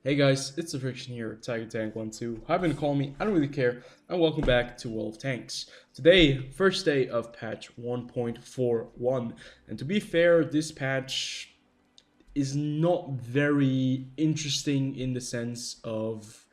Hey guys, it's TheFrXion here, Tiger Tank 12. How you gonna call me? I don't really care. And welcome back to World of Tanks. Today, first day of patch 1.41. And to be fair, this patch is not very interesting in the sense of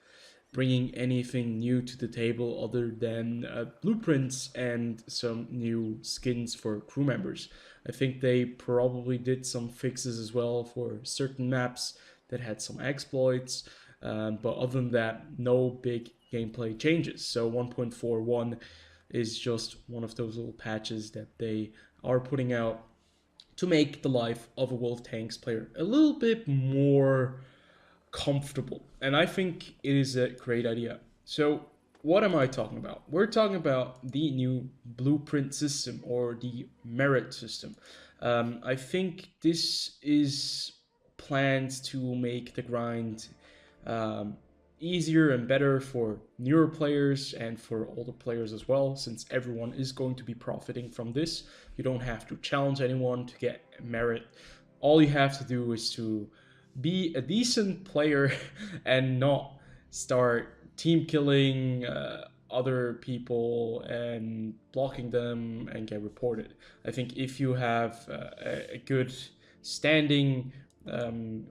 bringing anything new to the table other than blueprints and some new skins for crew members. I think they probably did some fixes as well for certain maps that had some exploits, but other than that, no big gameplay changes. So 1.41 is just one of those little patches that they are putting out to make the life of a World of Tanks player a little bit more comfortable. And I think it is a great idea. So, what am I talking about? We're talking about the new blueprint system or the merit system. I think this is planned to make the grind um, easier and better for newer players and for older players as well, since everyone is going to be profiting from this. You don't have to challenge anyone to get merit. All you have to do is to be a decent player and not start team killing other people and blocking them and get reported. I think if you have a good standing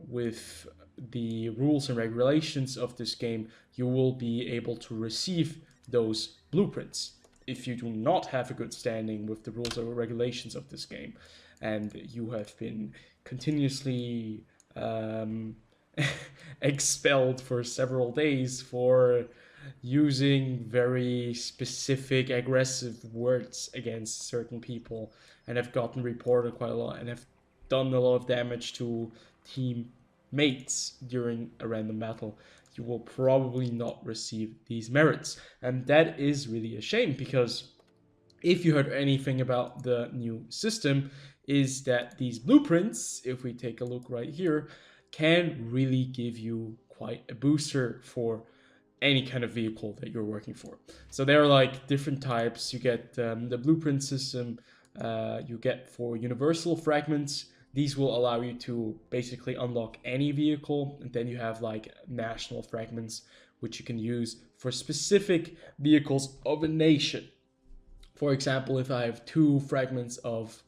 with the rules and regulations of this game, you will be able to receive those blueprints. If you do not have a good standing with the rules or regulations of this game, and you have been continuously um, expelled for several days for using very specific aggressive words against certain people, and have gotten reported quite a lot and have done a lot of damage to teammates during a random battle, you will probably not receive these merits. And that is really a shame, because if you heard anything about the new system, is that these blueprints, if we take a look right here, can really give you quite a booster for any kind of vehicle that you're working for. So there are like different types. You get the blueprint system you get for universal fragments. These will allow you to basically unlock any vehicle. And then you have like national fragments, which you can use for specific vehicles of a nation. For example, if I have two fragments of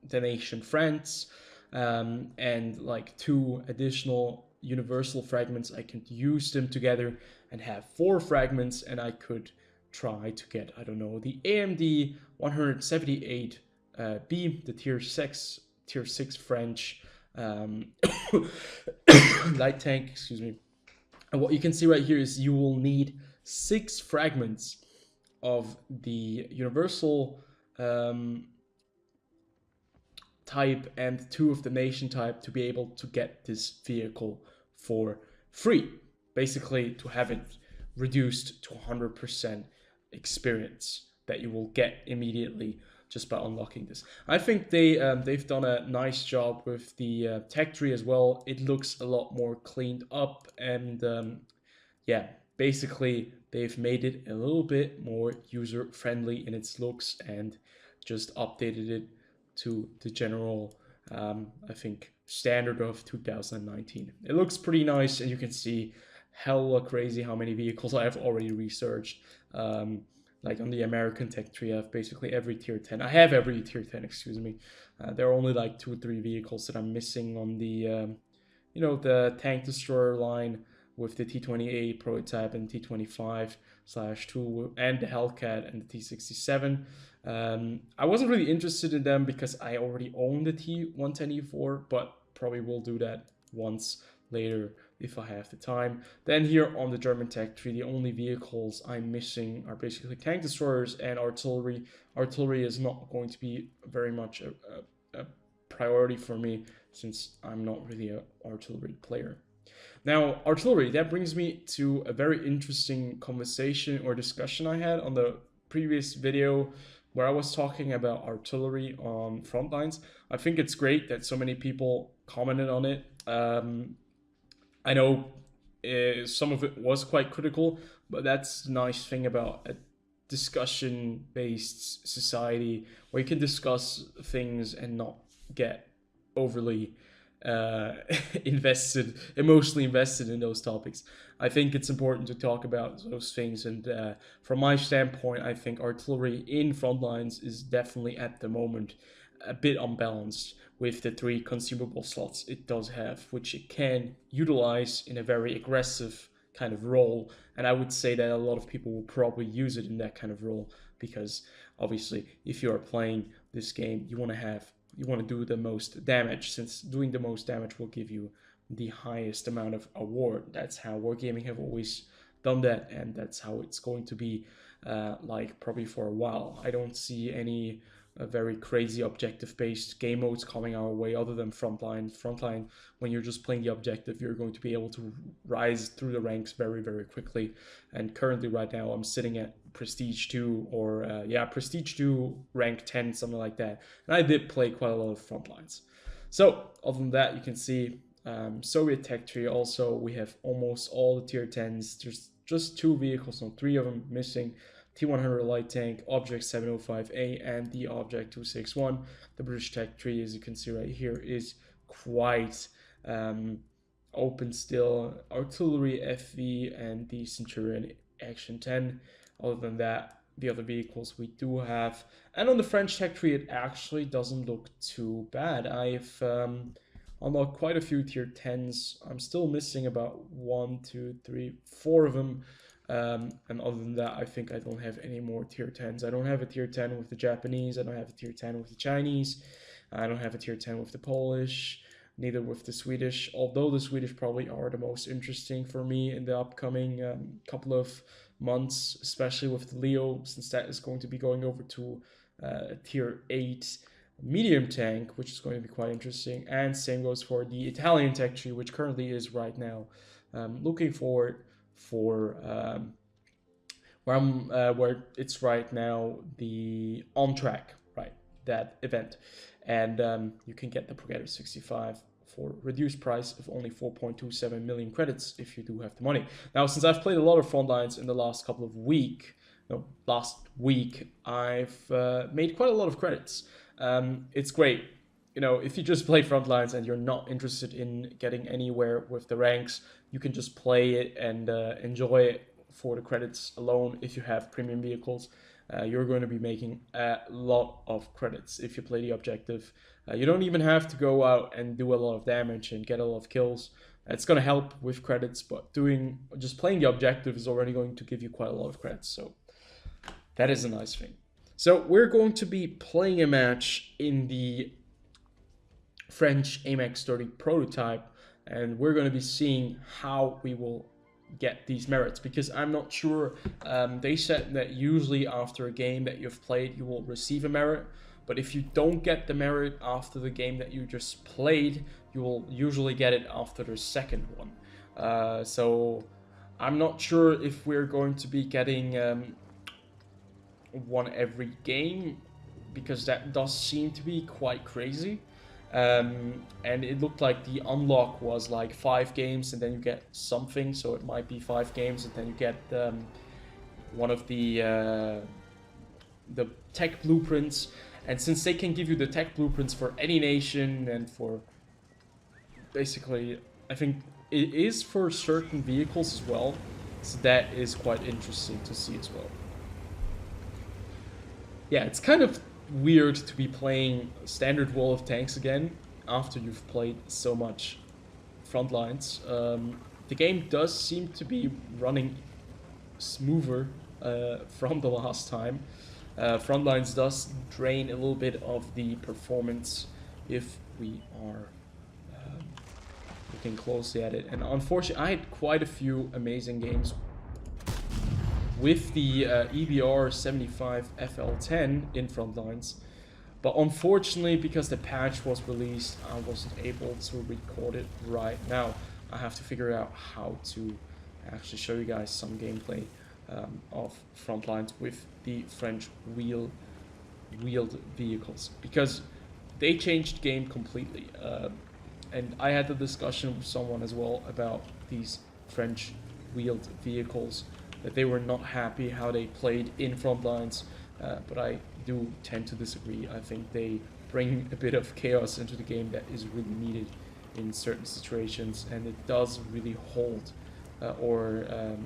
the nation France and like two additional universal fragments, I can use them together and have four fragments, and I could try to get, I don't know, the AMD 178 B, the tier 6 French light tank, excuse me. And what you can see right here is you will need 6 fragments of the universal type and 2 of the nation type to be able to get this vehicle for free. Basically, to have it reduced to 100% experience that you will get immediately just by unlocking this. I think they've done a nice job with the tech tree as well. It looks a lot more cleaned up, and yeah, basically they've made it a little bit more user friendly in its looks and just updated it to the general I think standard of 2019. It looks pretty nice, and you can see hella crazy how many vehicles I have already researched. Like on the American tech tree, I have basically every tier 10. I have every tier 10, excuse me. There are only like 2 or 3 vehicles that I'm missing on the, the tank destroyer line with the T28 prototype and T25/2 and the Hellcat and the T67. I wasn't really interested in them because I already own the T110E4, but probably will do that once later if I have the time. Then here on the German tech tree, the only vehicles I'm missing are basically tank destroyers and artillery. Artillery is not going to be very much a priority for me since I'm not really an artillery player. Now, artillery, that brings me to a very interesting conversation or discussion I had on the previous video where I was talking about artillery on Frontlines. I think it's great that so many people commented on it. I know some of it was quite critical, but that's the nice thing about a discussion-based society where you can discuss things and not get overly uh, emotionally invested in those topics. I think it's important to talk about those things. And from my standpoint, I think artillery in Frontlines is definitely at the moment a bit unbalanced with the 3 consumable slots it does have, which it can utilize in a very aggressive kind of role. And I would say that a lot of people will probably use it in that kind of role because obviously, if you are playing this game, you want to do the most damage, since doing the most damage will give you the highest amount of award. That's how Wargaming have always done that, and that's how it's going to be like probably for a while. I don't see any very crazy objective-based game modes coming our way other than Frontline. Frontline, when you're just playing the objective, you're going to be able to rise through the ranks very, very quickly. And currently, right now, I'm sitting at Prestige 2 or Prestige 2, rank 10, something like that. And I did play quite a lot of Frontlines. So other than that, you can see Soviet tech tree. Also, we have almost all the tier 10s. There's just 2 vehicles, no 3 of them missing. T100 light tank, Object 705A, and the Object 261. The British tech tree, as you can see right here, is quite open still. Artillery FV and the Centurion Action 10. Other than that, the other vehicles we do have. And on the French tech tree, it actually doesn't look too bad. I've unlocked quite a few tier 10s. I'm still missing about 1, 2, 3, 4 of them. And other than that, I think I don't have any more tier 10s. I don't have a tier 10 with the Japanese. I don't have a tier 10 with the Chinese. I don't have a tier 10 with the Polish. Neither with the Swedish. Although the Swedish probably are the most interesting for me in the upcoming couple of months, especially with the Leo, since that is going to be going over to tier 8 medium tank, which is going to be quite interesting. And same goes for the Italian tech tree, which currently is right now. Looking forward for where it's right now, the on track, right, that event. And you can get the Progetto 65 for reduced price of only 4.27 million credits if you do have the money. Now, since I've played a lot of Frontlines in the last couple of last week, I've made quite a lot of credits. It's great. If you just play Frontlines and you're not interested in getting anywhere with the ranks, you can just play it and enjoy it for the credits alone. If you have premium vehicles, you're going to be making a lot of credits if you play the objective. You don't even have to go out and do a lot of damage and get a lot of kills. It's going to help with credits, but just playing the objective is already going to give you quite a lot of credits. So that is a nice thing. So we're going to be playing a match in the French AMAX 30 prototype, and we're going to be seeing how we will get these merits, because I'm not sure. They said that usually after a game that you've played, you will receive a merit, but if you don't get the merit after the game that you just played, you will usually get it after the second one. So I'm not sure if we're going to be getting one every game, because that does seem to be quite crazy. And it looked like the unlock was like 5 games and then you get something, so it might be 5 games and then you get one of the tech blueprints. And since they can give you the tech blueprints for any nation and for basically, I think it is for certain vehicles as well, so that is quite interesting to see as well. Yeah, it's kind of weird to be playing standard Wall of Tanks again after you've played so much Frontlines. The game does seem to be running smoother from the last time. Frontlines does drain a little bit of the performance if we are looking closely at it. And unfortunately, I had quite a few amazing games with the EBR 75 FL10 in Frontlines, but unfortunately, because the patch was released, I wasn't able to record it right now. I have to figure out how to actually show you guys some gameplay of Frontlines with the French wheeled vehicles, because they changed the game completely. And I had a discussion with someone as well about these French wheeled vehicles, that they were not happy how they played in Frontlines, but I do tend to disagree. I think they bring a bit of chaos into the game that is really needed in certain situations, and it does really hold or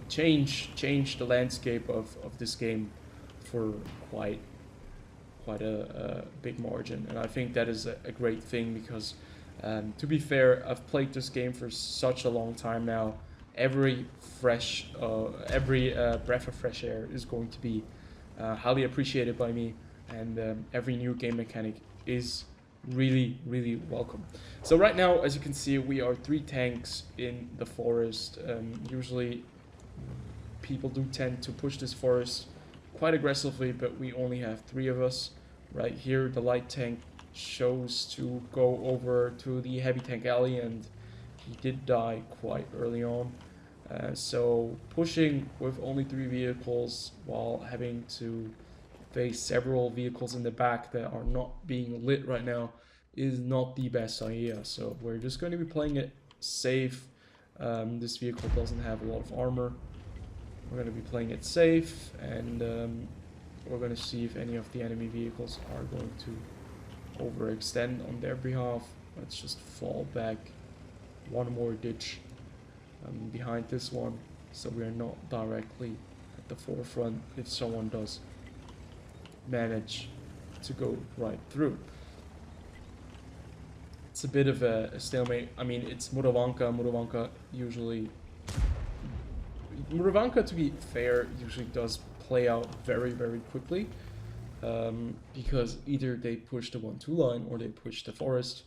change the landscape of this game for quite a big margin. And I think that is a great thing because, to be fair, I've played this game for such a long time now. Every breath of fresh air is going to be highly appreciated by me, and every new game mechanic is really welcome. So right now, as you can see, we are 3 tanks in the forest. Usually people do tend to push this forest quite aggressively, but we only have 3 of us. Right here, the light tank chose to go over to the heavy tank alley, and he did die quite early on. So pushing with only 3 vehicles while having to face several vehicles in the back that are not being lit right now is not the best idea. So we're just going to be playing it safe. This vehicle doesn't have a lot of armor. We're going to be playing it safe, and we're going to see if any of the enemy vehicles are going to overextend on their behalf. Let's just fall back one more ditch behind this one, so we are not directly at the forefront if someone does manage to go right through. It's a bit of a stalemate. I mean, it's Muravanka. Muravanka, to be fair, usually does play out very quickly, because either they push the 1-2 line or they push the forest,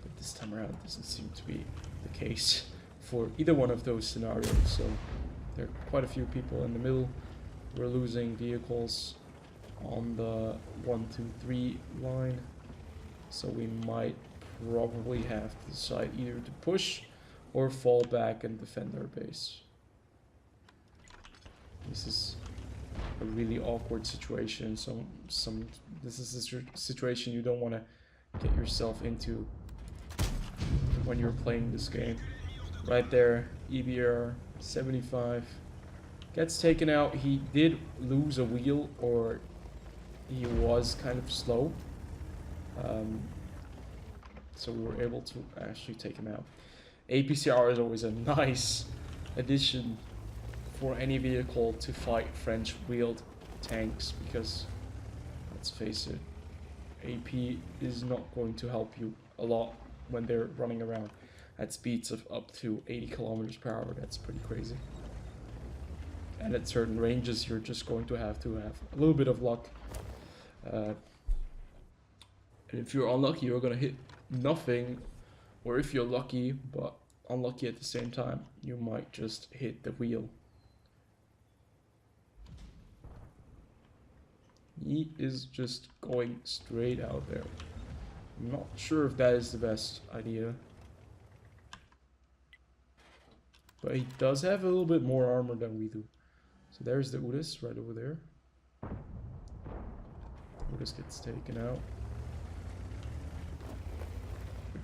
but this time around it doesn't seem to be the case for either one of those scenarios. So there are quite a few people in the middle. We're losing vehicles on the 1-2-3 line, so we might probably have to decide either to push or fall back and defend our base. This is a really awkward situation. This is a situation you don't want to get yourself into when you're playing this game. Right there, EBR 75 gets taken out. He did lose a wheel, or he was kind of slow, so we were able to actually take him out. APCR is always a nice addition for any vehicle to fight French wheeled tanks, because let's face it, AP is not going to help you a lot when they're running around at speeds of up to 80 kilometers per hour. That's pretty crazy. And at certain ranges, you're just going to have a little bit of luck. And if you're unlucky, you're going to hit nothing. Or if you're lucky, but unlucky at the same time, you might just hit the wheel. He is just going straight out there. I'm not sure if that is the best idea. But he does have a little bit more armor than we do. So there's the Urus right over there. Urus gets taken out.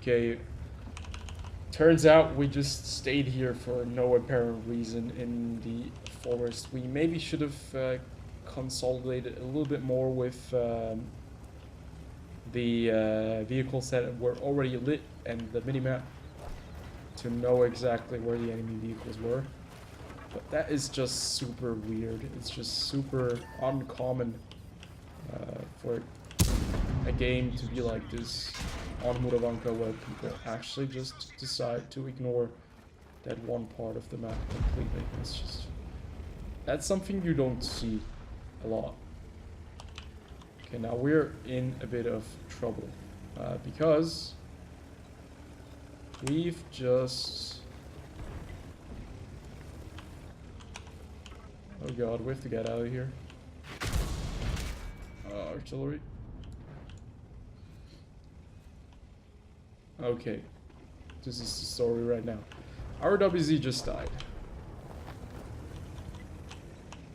Okay. Turns out we just stayed here for no apparent reason in the forest. We maybe should have consolidated a little bit more with the vehicles that were already lit and the minimap to know exactly where the enemy vehicles were. But that is just super weird. It's just super uncommon for a game to be like this on Muravanka, where people actually just decide to ignore that one part of the map completely. That's something you don't see a lot. Okay, now we're in a bit of trouble because we've just... Oh god, we have to get out of here. Artillery. Okay, this is the story right now. Our WZ just died.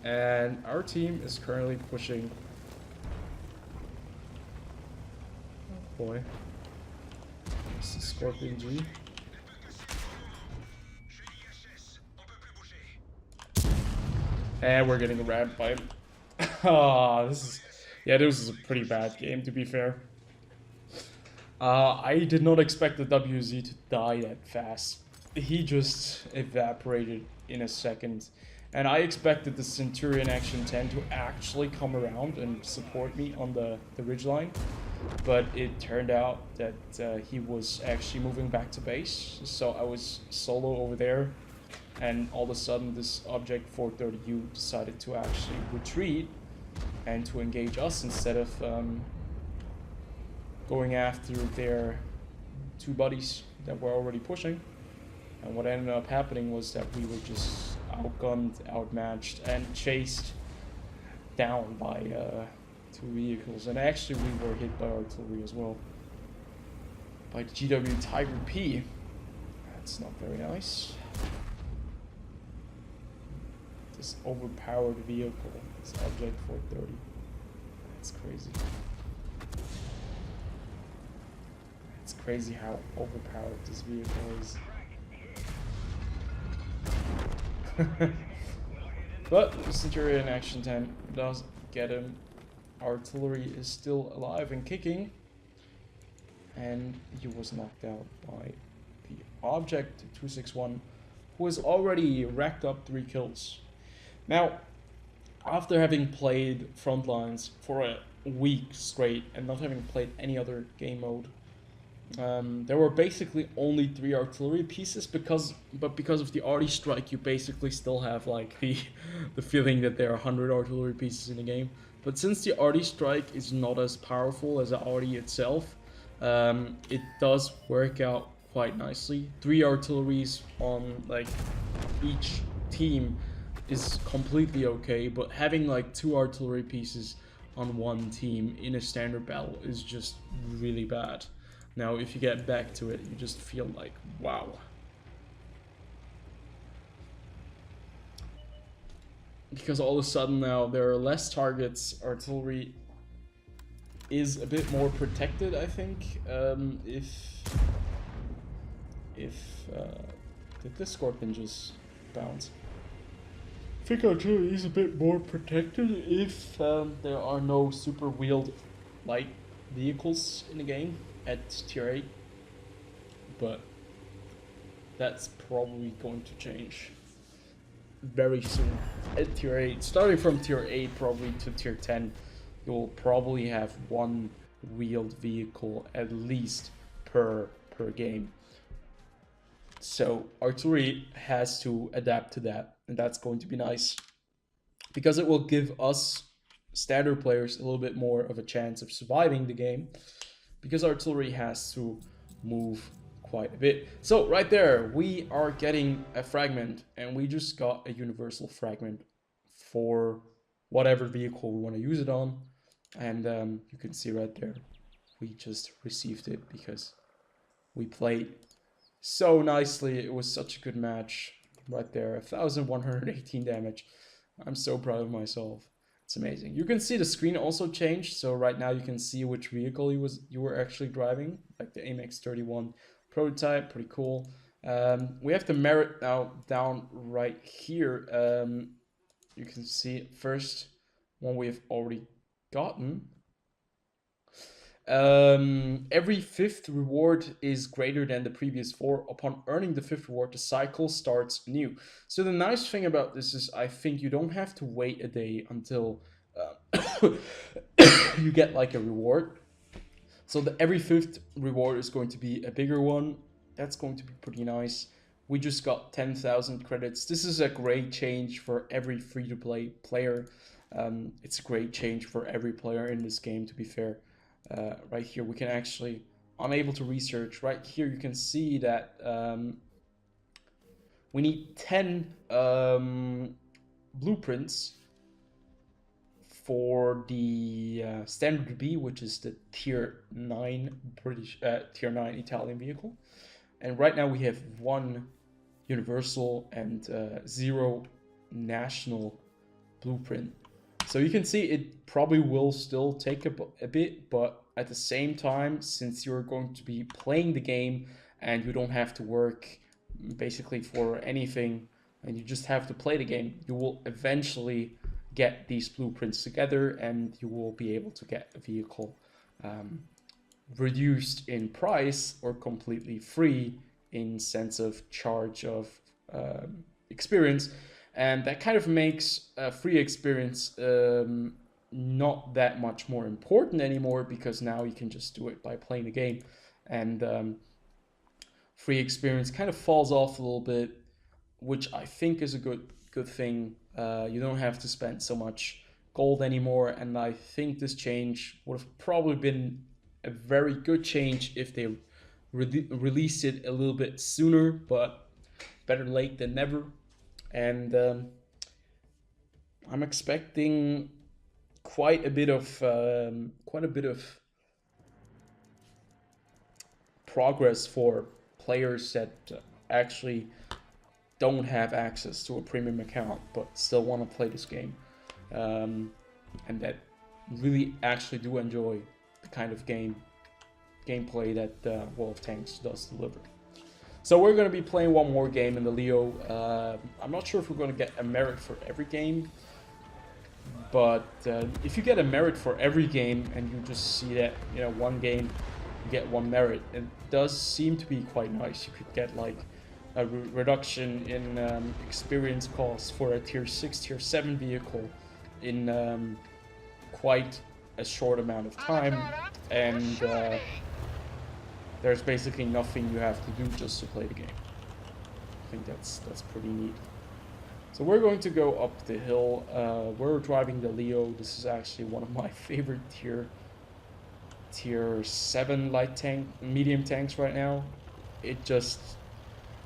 And our team is currently pushing... Oh boy. This is Scorpion G. And we're getting rammed by him. Ah, this is... Yeah, this is a pretty bad game, to be fair. I did not expect the WZ to die that fast. He just evaporated in a second. And I expected the Centurion Action 10 to actually come around and support me on the ridgeline. But it turned out that he was actually moving back to base. So I was solo over there. And all of a sudden this Object 430U decided to actually retreat and to engage us instead of going after their two buddies that were already pushing. And what ended up happening was that we were just outgunned, outmatched, and chased down by two vehicles. And actually we were hit by artillery as well. By the GW Tiger P. That's not very nice. This overpowered vehicle, this Object 430. That's crazy. It's crazy how overpowered this vehicle is. But the Centurion Action 10 does get him. Artillery is still alive and kicking. And he was knocked out by the Object 261, who has already racked up 3 kills. Now, after having played Frontlines for a week straight and not having played any other game mode, there were basically only 3 artillery pieces because of the arty strike, you basically still have like the feeling that there are 100 artillery pieces in the game. But since the arty strike is not as powerful as the arty itself, it does work out quite nicely. 3 artilleries on like each team is completely okay, but having like 2 artillery pieces on one team in a standard battle is just really bad. Now, if you get back to it, you just feel like, wow. Because all of a sudden now there are less targets, artillery is a bit more protected, I think. Did the Scorpion just bounce? I think artillery is a bit more protected if there are no super wheeled light vehicles in the game at tier 8, but that's probably going to change very soon at tier 8. Starting from tier 8 probably to tier 10, you'll probably have 1 wheeled vehicle at least per game. So artillery has to adapt to that, and that's going to be nice because it will give us standard players a little bit more of a chance of surviving the game, because artillery has to move quite a bit. So right there, we are getting a fragment, and we just got a universal fragment for whatever vehicle we want to use it on. And you can see right there, we just received it because we played so nicely. It was such a good match right there. 1118 damage. I'm so proud of myself. It's amazing. You can see the screen also changed. So right now you can see which vehicle you were actually driving, like the AMX 31 prototype. Pretty cool. We have the merit now down right here. You can see first one we have already gotten. Every 5th reward is greater than the previous 4. Upon earning the 5th reward, the cycle starts new. So the nice thing about this is I think you don't have to wait a day until you get like a reward. So every 5th reward is going to be a bigger one. That's going to be pretty nice. We just got 10,000 credits. This is a great change for every free-to-play player. It's a great change for every player in this game, to be fair. Right here we can actually, I'm able to research. Right here you can see that we need 10 blueprints for the standard B, which is the tier 9 tier 9 Italian vehicle. And right now we have 1 universal and 0 national blueprint. So you can see it probably will still take a bit, but at the same time, since you're going to be playing the game and you don't have to work basically for anything and you just have to play the game, you will eventually get these blueprints together and you will be able to get a vehicle reduced in price or completely free in sense of charge of experience, and that kind of makes a free experience not that much more important anymore, because now you can just do it by playing the game, and free experience kind of falls off a little bit, which I think is a good thing. You don't have to spend so much gold anymore, and I think this change would have probably been a very good change if they released it a little bit sooner, but better late than never. And I'm expecting quite a bit of progress for players that actually don't have access to a premium account but still want to play this game, and that really actually do enjoy the kind of gameplay that World of Tanks does deliver. So we're going to be playing one more game in the Leo. I'm not sure if we're going to get a merit for every game, but if you get a merit for every game and you just see that, you know, one game you get one merit, it does seem to be quite nice. You could get like a reduction in experience costs for a tier 6, tier 7 vehicle in quite a short amount of time, and there's basically nothing you have to do just to play the game. I think that's pretty neat. So we're going to go up the hill. We're driving the Leo. This is actually one of my favorite tier 7 light tank, medium tanks right now.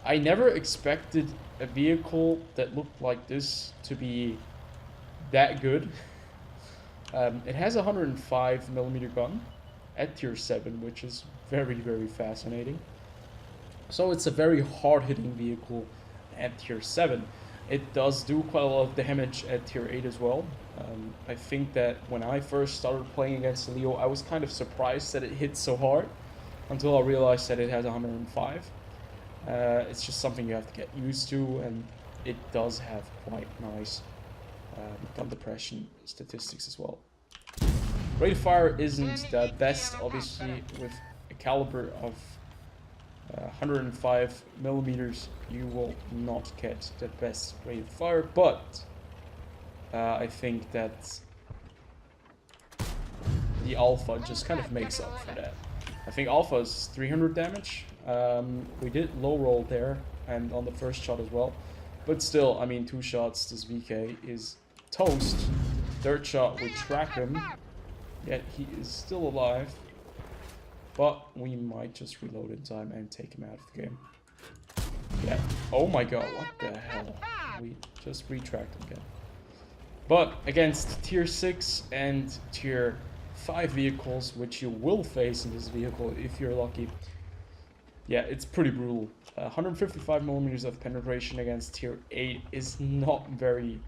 I never expected a vehicle that looked like this to be that good. It has a 105mm gun at tier 7, which is very, very fascinating. So it's a very hard-hitting vehicle at tier 7. It does do quite a lot of damage at tier 8 as well. I think that when I first started playing against the Leo, I was kind of surprised that it hit so hard until I realized that it has 105. It's just something you have to get used to, and it does have quite nice gun depression statistics as well. Rate of fire isn't the best, obviously. With a caliber of 105mm, you will not get the best rate of fire, but I think that the Alpha just kind of makes up for that. I think Alpha is 300 damage. We did low roll there and on the first shot as well, but still, I mean, 2 shots, this VK is toast. Third shot, we track him, yet he is still alive, but we might just reload in time and take him out of the game. Yeah, oh my god, what the hell? We just retracked him again. But against tier 6 and tier 5 vehicles, which you will face in this vehicle if you're lucky, yeah, it's pretty brutal. 155mm of penetration against tier 8 is not very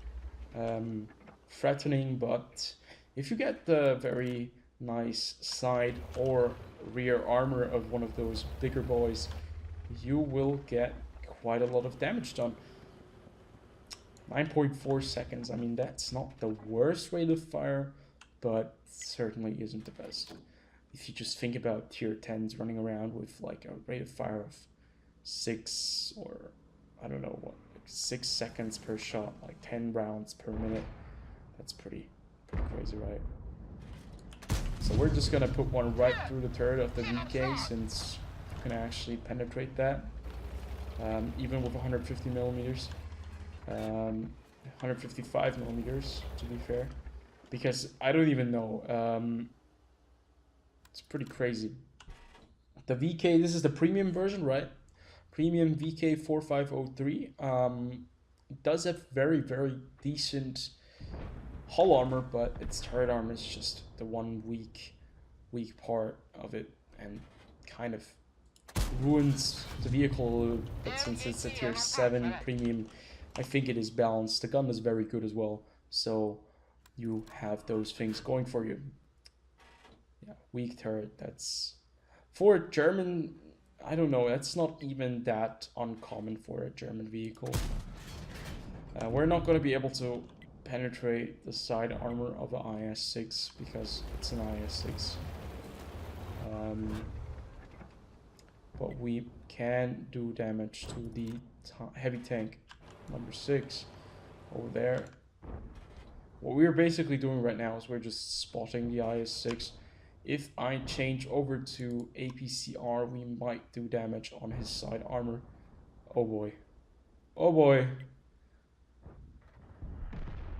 threatening, but if you get the very nice side or rear armor of one of those bigger boys, you will get quite a lot of damage done. 9.4 seconds, I mean, that's not the worst rate of fire, but certainly isn't the best. If you just think about tier 10s running around with like a rate of fire of 6 or I don't know what, like 6 seconds per shot, like 10 rounds per minute, that's pretty crazy, right? So we're just gonna put one right through the turret of the VK, since you can actually penetrate that, even with 150mm. 155mm to be fair, because I don't even know. It's pretty crazy. The VK, this is the premium version, right? Premium VK 4503. It does have very, very decent hull armor, but its turret armor is just the one weak part of it, and kind of ruins the vehicle a little. But since it's a tier 7 premium, I think it is balanced. The gun is very good as well, so you have those things going for you. Yeah, weak turret, that's for a German, I don't know, that's not even that uncommon for a German vehicle. We're not going to be able to penetrate the side armor of the IS-6 because it's an IS-6. Um, but we can do damage to the heavy tank number 6 over there. What we're basically doing right now is we're just spotting the IS-6. If I change over to APCR, we might do damage on his side armor. Oh boy. Oh boy.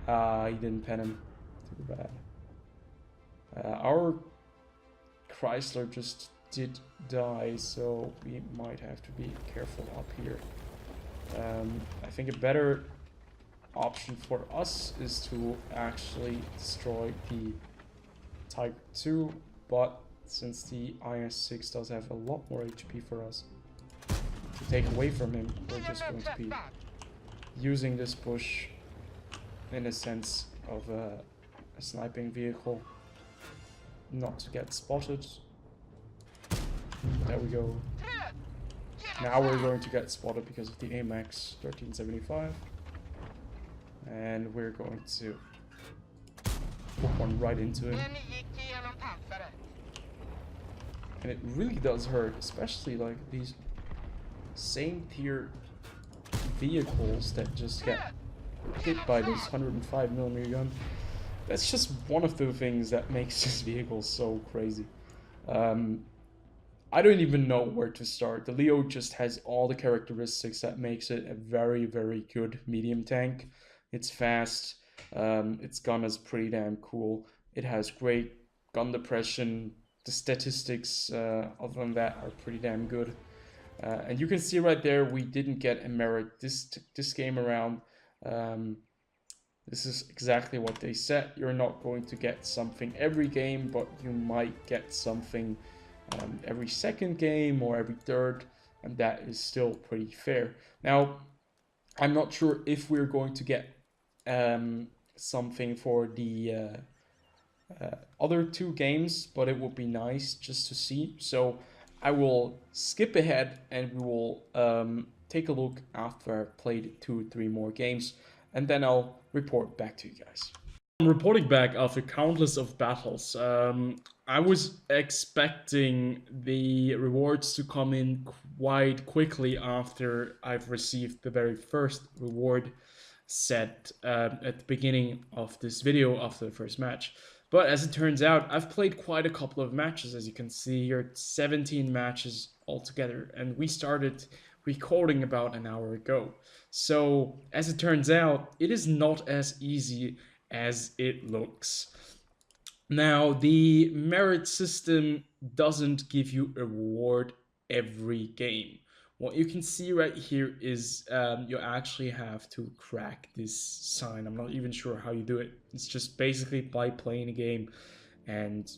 He didn't pen him. Too bad. Our Chrysler just did die, so we might have to be careful up here. I think a better option for us is to actually destroy the Tiger 2, but since the IS-6 does have a lot more HP for us to take away from him, we're just going to be using this push in a sense of a sniping vehicle, not to get spotted. There we go. Now we're going to get spotted because of the AMAX 1375. And we're going to put one right into him. And it really does hurt, especially like these same tier vehicles that just get hit by this 105mm gun. That's just one of the things that makes this vehicle so crazy. I don't even know where to start. The Leo just has all the characteristics that makes it a very, very good medium tank. It's fast, its gun is pretty damn cool, it has great gun depression, the statistics other than that are pretty damn good. And you can see right there we didn't get a merit this game around. This is exactly what they said. You're not going to get something every game, but you might get something every second game or every third, and that is still pretty fair. Now, I'm not sure if we're going to get something for the other 2 games, but it would be nice just to see. So I will skip ahead and we will take a look after I've played 2 or 3 more games, and then I'll report back to you guys. I'm reporting back after countless of battles. I was expecting the rewards to come in quite quickly after I've received the very first reward set at the beginning of this video after the first match. But as it turns out, I've played quite a couple of matches, as you can see here, 17 matches altogether, and we started recording about an hour ago. So as it turns out, it is not as easy as it looks. Now, the merit system doesn't give you a reward every game. What you can see right here is you actually have to crack this sign. I'm not even sure how you do it. It's just basically by playing a game, and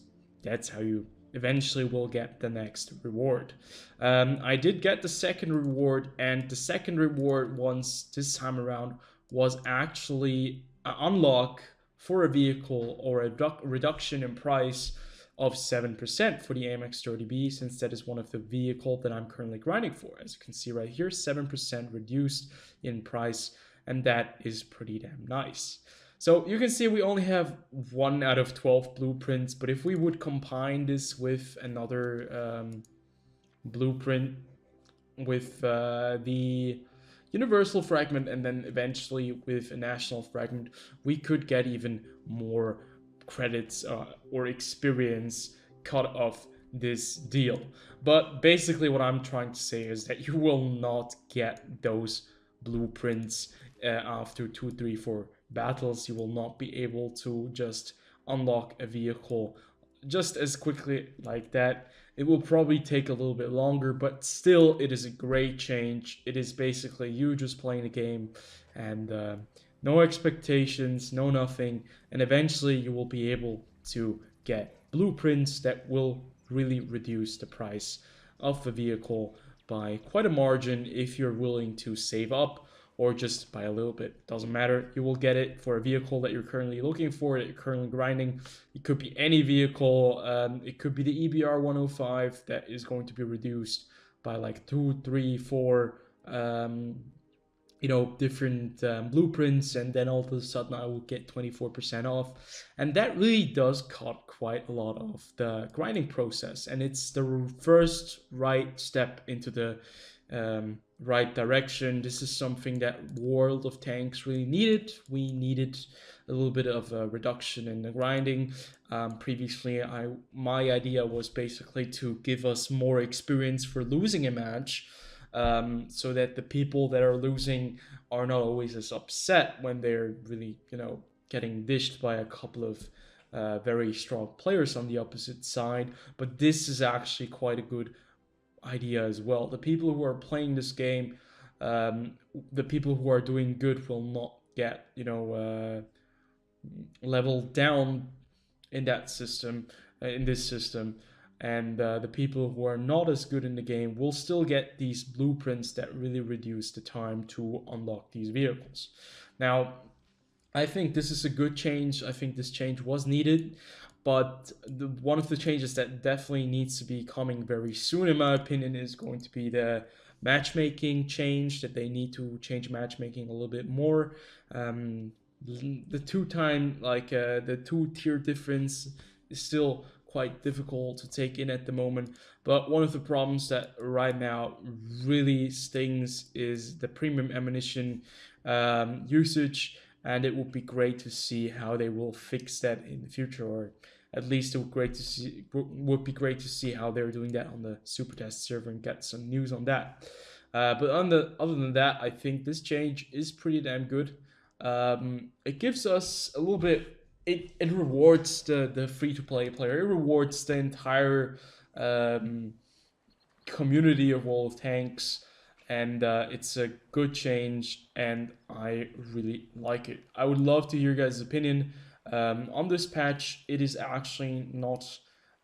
that's how you eventually will get the next reward. I did get the second reward, and the second reward once this time around was actually an unlock for a vehicle or a reduction in price of 7% for the AMX30B, since that is one of the vehicles that I'm currently grinding for. As you can see right here, 7% reduced in price, and that is pretty damn nice. So you can see we only have 1 out of 12 blueprints, but if we would combine this with another blueprint with the universal fragment and then eventually with a national fragment, we could get even more credits or experience cut off this deal. But basically what I'm trying to say is that you will not get those blueprints after 2, 3, 4 battles. You will not be able to just unlock a vehicle just as quickly like that. It will probably take a little bit longer, but still it is a great change. It is basically you just playing the game and no expectations, no nothing, and eventually you will be able to get blueprints that will really reduce the price of the vehicle by quite a margin if you're willing to save up, or just by a little bit. Doesn't matter, you will get it for a vehicle that you're currently looking for, that you're currently grinding. It could be any vehicle, it could be the EBR 105 that is going to be reduced by like 2, 3, 4 different blueprints, and then all of a sudden I will get 24% off. And that really does cut quite a lot of the grinding process, and it's the first right step into the right direction. This is something that World of Tanks really needed. We needed a little bit of a reduction in the grinding. Previously, my idea was basically to give us more experience for losing a match, so that the people that are losing are not always as upset when they're really, getting dished by a couple of very strong players on the opposite side. But this is actually quite a good idea as well. The people who are playing this game, the people who are doing good will not get, leveled down in that system, in this system, and the people who are not as good in the game will still get these blueprints that really reduce the time to unlock these vehicles. Now, I think this is a good change. I think this change was needed, but one of the changes that definitely needs to be coming very soon, in my opinion, is going to be the matchmaking change. That they need to change matchmaking a little bit more. The the 2 tier difference is still quite difficult to take in at the moment. But one of the problems that right now really stings is the premium ammunition usage, and it would be great to see how they will fix that in the future, or at least would be great to see how they're doing that on the super test server and get some news on that. But other than that, I think this change is pretty damn good. It gives us a little bit. It rewards the free-to-play player. It rewards the entire community of World of Tanks, and it's a good change, and I really like it. I would love to hear your guys' opinion on this patch. It is actually not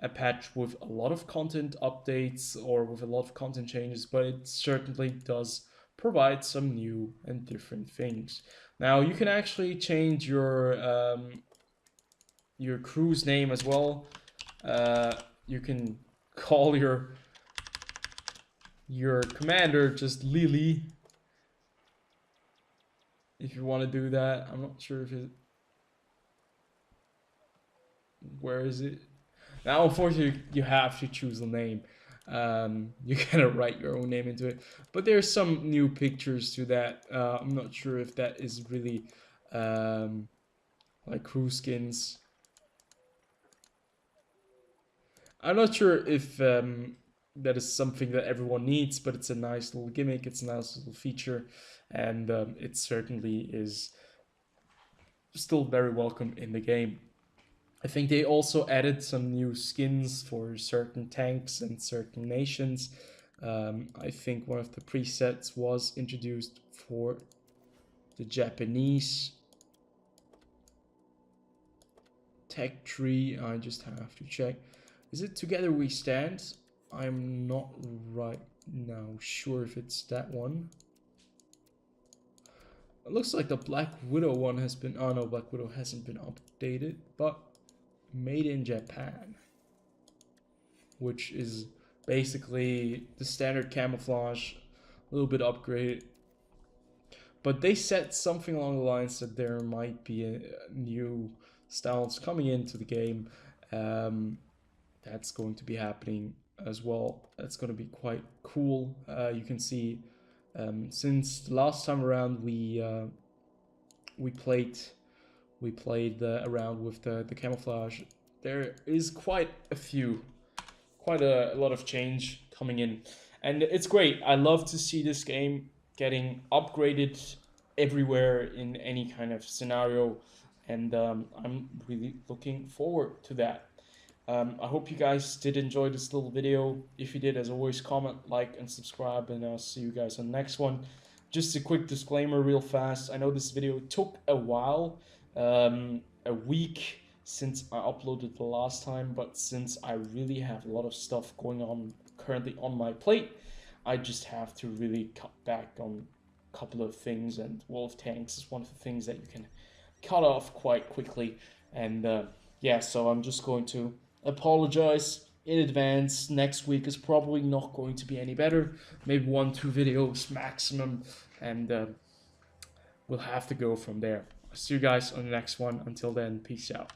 a patch with a lot of content updates or with a lot of content changes, but it certainly does provide some new and different things. Now, you can actually change your crew's name as well. You can call your commander just Lily, if you want to do that. I'm not sure if it... Where is it? Now, unfortunately, you have to choose a name. You cannot write your own name into it. But there's some new pictures to that. I'm not sure if that is really like crew skins. I'm not sure if that is something that everyone needs, but it's a nice little gimmick. It's a nice little feature, and it certainly is still very welcome in the game. I think they also added some new skins for certain tanks and certain nations. I think one of the presets was introduced for the Japanese tech tree. I just have to check. Is it Together We Stand? I'm not right now sure if it's that one. It looks like the Black Widow one has been... Oh no, Black Widow hasn't been updated, but made in Japan, which is basically the standard camouflage, a little bit upgraded. But they said something along the lines that there might be new styles coming into the game. That's going to be happening as well. That's going to be quite cool. You can see since the last time around we played around with the camouflage, there is quite a lot of change coming in, and it's great. I love to see this game getting upgraded everywhere in any kind of scenario, and I'm really looking forward to that. I hope you guys did enjoy this little video. If you did, as always, comment, like, and subscribe, and I'll see you guys on the next one. Just a quick disclaimer real fast. I know this video took a while, a week since I uploaded the last time, but since I really have a lot of stuff going on currently on my plate, I just have to really cut back on a couple of things, and World of Tanks is one of the things that you can cut off quite quickly. And yeah, so I'm just going to apologize in advance. Next week is probably not going to be any better. Maybe 1-2 videos maximum, and we'll have to go from there. I'll see you guys on the next one. Until then, peace out.